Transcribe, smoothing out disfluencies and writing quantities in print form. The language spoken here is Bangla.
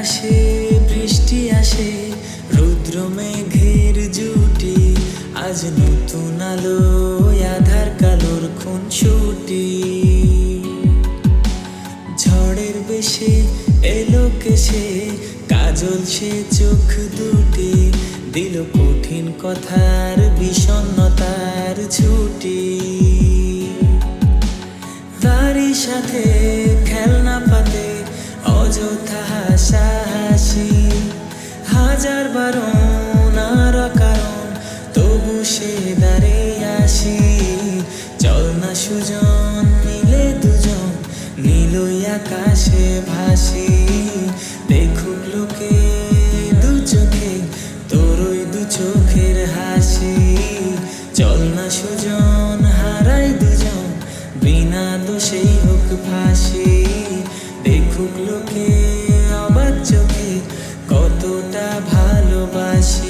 আকাশে বৃষ্টি আসে, রুদ্র মেঘের জুটি, আজ নতুন আলো আধার কালোর খুনসুটি। ঝড়ের বেশে এলো কেসে, কাজল সে চোখ দুটি, দিল কঠিন কথার বিষণ্ণতার ছুটি। তারই সাথে খেলনা পাতে অযথা হাসাহাসি, হাজার বারণ আর কারণ তবু সে দাঁড়ে আসি। চল না সুজন মিলে দুজন, নীলই আকাশে ভাসি, দেখুক লোকে দু চোখে তোরই দু চোখের হাসি। চল না সুজন হারাই দুজন, বিনা দোষেই হোক ফাঁসি, দেখুক লোকে অবাক চোখে কতটা ভালোবাসি।